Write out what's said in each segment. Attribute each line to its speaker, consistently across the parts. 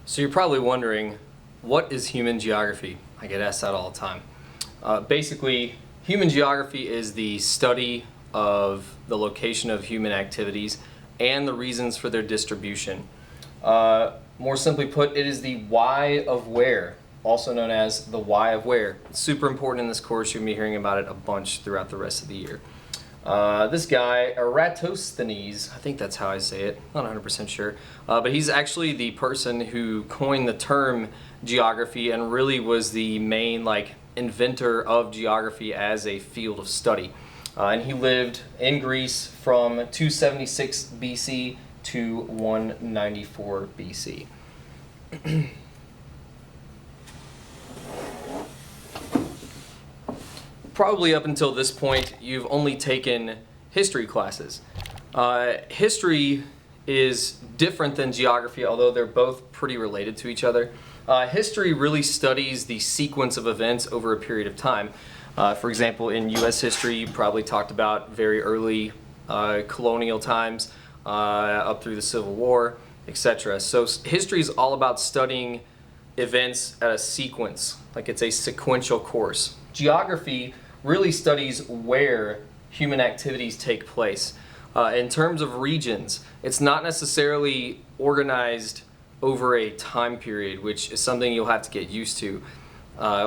Speaker 1: So you're probably wondering, what is human geography? I get asked that all the time. Basically, human geography is the study of the location of human activities and the reasons for their distribution. More simply put, it is the why of where, also known as the why of where. It's super important in this course. You're going to be hearing about it a bunch throughout the rest of the year. This guy, Eratosthenes, I think that's how I say it, not 100% sure, but he's actually the person who coined the term geography and really was the main inventor of geography as a field of study. And he lived in Greece from 276 BC to 194 BC. Probably up until this point, you've only taken history classes. History is different than geography, although they're both pretty related to each other. History really studies the sequence of events over a period of time. For example, in U.S. history, you probably talked about very early colonial times up through the Civil War, etc. So history is all about studying events at a sequence, like it's a sequential course. Geography really studies where human activities take place. In terms of regions, it's not necessarily organized over a time period, which is something you'll have to get used to.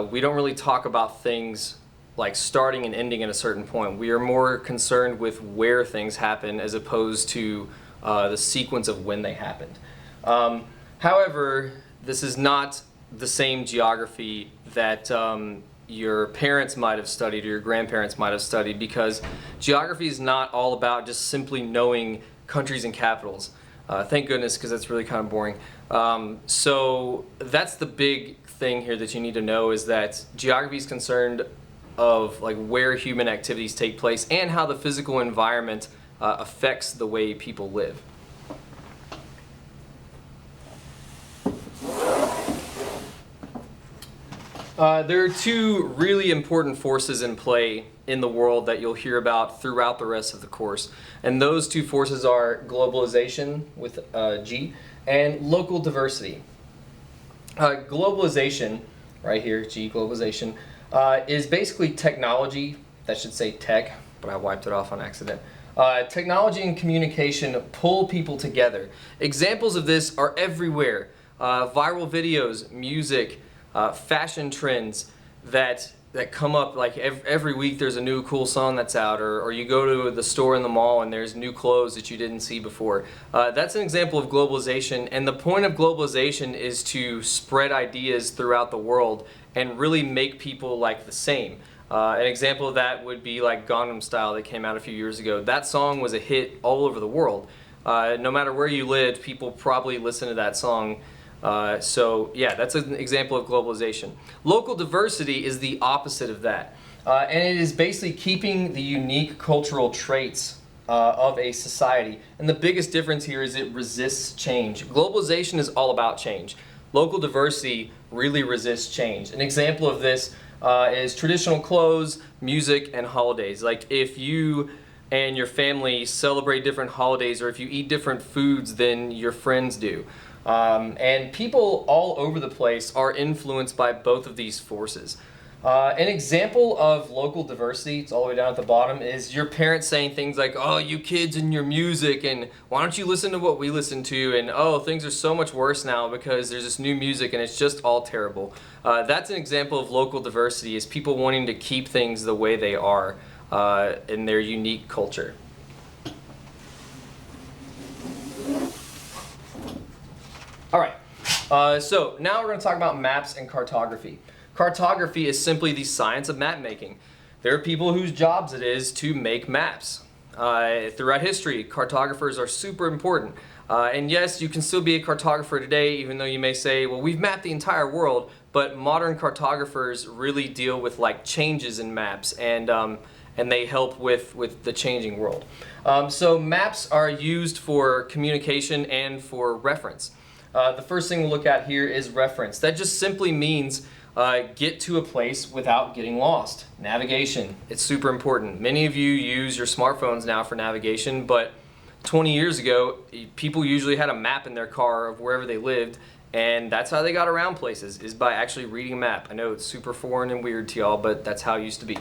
Speaker 1: We don't really talk about things like starting and ending at a certain point. We are more concerned with where things happen as opposed to the sequence of when they happened. However, this is not the same geography that your parents might have studied or your grandparents might have studied, because geography is not all about just simply knowing countries and capitals. Thank goodness, because that's really kind of boring. So that's the big thing here that you need to know, is that geography is concerned of where human activities take place and how the physical environment affects the way people live. There are two really important forces in play in the world that you'll hear about throughout the rest of the course. And those two forces are globalization, with G, and local diversity. Globalization, right here, G, globalization, is basically technology, that should say tech, but I wiped it off on accident. Technology and communication pull people together. Examples of this are everywhere. Viral videos, music, fashion trends that come up every week. There's a new cool song that's out, or you go to the store in the mall and there's new clothes that you didn't see before. That's an example of globalization, and the point of globalization is to spread ideas throughout the world and really make people the same. An example of that would be Gangnam Style that came out a few years ago. That song was a hit all over the world. No matter where you lived, people probably listened to that song. So yeah, that's an example of globalization. Local diversity is the opposite of that. And it is basically keeping the unique cultural traits of a society. And the biggest difference here is it resists change. Globalization is all about change. Local diversity really resists change. An example of this is traditional clothes, music, and holidays. If you and your family celebrate different holidays, or if you eat different foods than your friends do. And people all over the place are influenced by both of these forces. An example of local diversity, it's all the way down at the bottom, is your parents saying things like, "Oh, you kids and your music, and why don't you listen to what we listen to, and oh, things are so much worse now because there's this new music and it's just all terrible." That's an example of local diversity, is people wanting to keep things the way they are in their unique culture. All right, so now we're going to talk about maps and cartography. Cartography is simply the science of map making. There are people whose jobs it is to make maps. Throughout history, cartographers are super important. And yes, you can still be a cartographer today, even though you may say, well, we've mapped the entire world, but modern cartographers really deal with changes in maps, and they help with the changing world. So maps are used for communication and for reference. The first thing we'll look at here is reference. That just simply means get to a place without getting lost. Navigation, it's super important. Many of you use your smartphones now for navigation, but 20 years ago, people usually had a map in their car of wherever they lived, and that's how they got around places, is by actually reading a map. I know it's super foreign and weird to y'all, but that's how it used to be.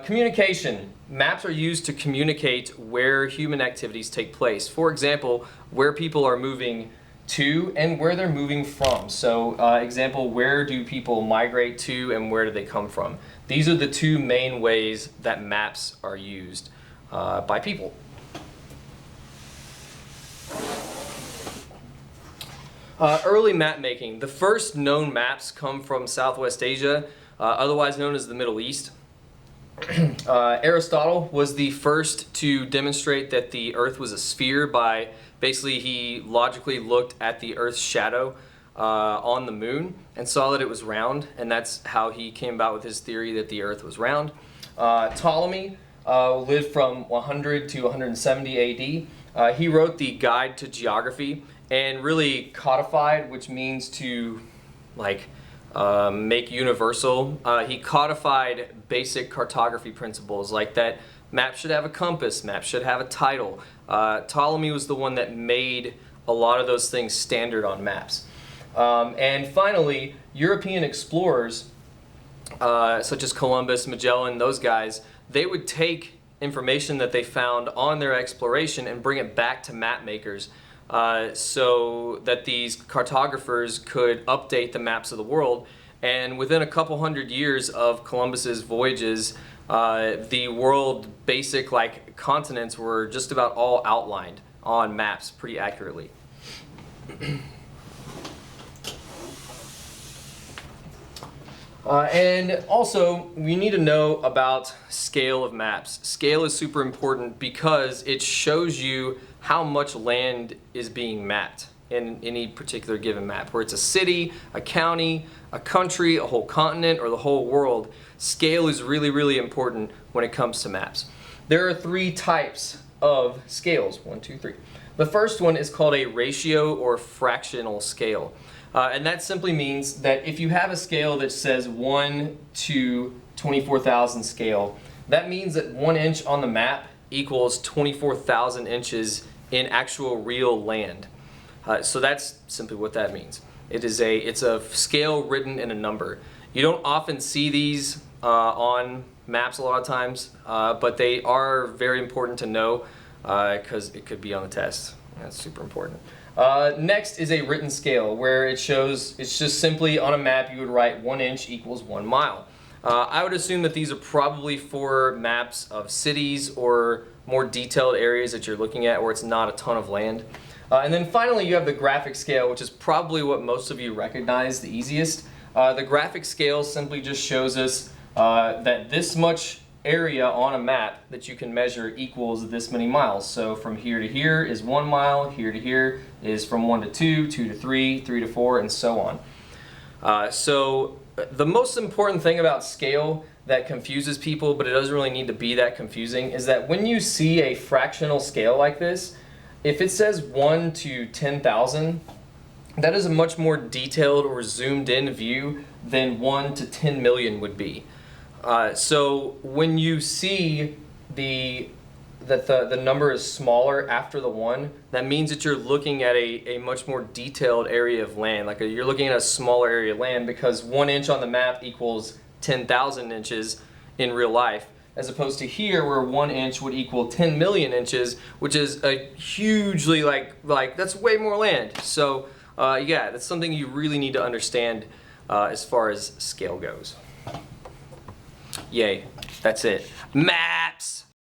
Speaker 1: Communication. Maps are used to communicate where human activities take place. For example, where people are moving to and where they're moving from. So, example, where do people migrate to and where do they come from? These are the two main ways that maps are used by people. Early map making. The first known maps come from Southwest Asia, otherwise known as the Middle East. Aristotle was the first to demonstrate that the Earth was a sphere by basically he logically looked at the Earth's shadow on the moon and saw that it was round, and that's how he came about with his theory that the Earth was round. Ptolemy lived from 100 to 170 AD. He wrote the Guide to Geography and really codified, which means to make universal. He codified basic cartography principles like that maps should have a compass, maps should have a title. Ptolemy was the one that made a lot of those things standard on maps. And finally, European explorers such as Columbus, Magellan, those guys, they would take information that they found on their exploration and bring it back to map makers so that these cartographers could update the maps of the world. And within a couple hundred years of Columbus's voyages, the world basic continents were just about all outlined on maps pretty accurately. And also, we need to know about scale of maps. Scale is super important because it shows you how much land is being mapped in any particular given map. Where it's a city, a county, a country, a whole continent, or the whole world, scale is really, really important when it comes to maps. There are three types of scales. 1, 2, 3. The first one is called a ratio or fractional scale. And that simply means that if you have a scale that says 1 to 24,000 scale, that means that 1 inch on the map equals 24,000 inches in actual real land. So that's simply what that means. It's a scale written in a number. You don't often see these on maps a lot of times, but they are very important to know because it could be on the test. That's super important. Next is a written scale where it shows, it's just simply on a map you would write 1 inch equals 1 mile. I would assume that these are probably for maps of cities or more detailed areas that you're looking at where it's not a ton of land. And then finally you have the graphic scale, which is probably what most of you recognize the easiest. The graphic scale simply just shows us that this much area on a map that you can measure equals this many miles. So from here to here is 1 mile, here to here is from 1 to 2, 2 to 3, 3 to 4, and so on. So the most important thing about scale that confuses people, but it doesn't really need to be that confusing, is that when you see a fractional scale like this, if it says 1 to 10,000, that is a much more detailed or zoomed in view than 1 to 10 million would be. So when you see that the number is smaller after the 1, that means that you're looking at a much more detailed area of land. You're looking at a smaller area of land because 1 inch on the map equals 10,000 inches in real life, as opposed to here where 1 inch would equal 10 million inches, which is a hugely that's way more land. So yeah, that's something you really need to understand as far as scale goes. Yay, that's it. Maps!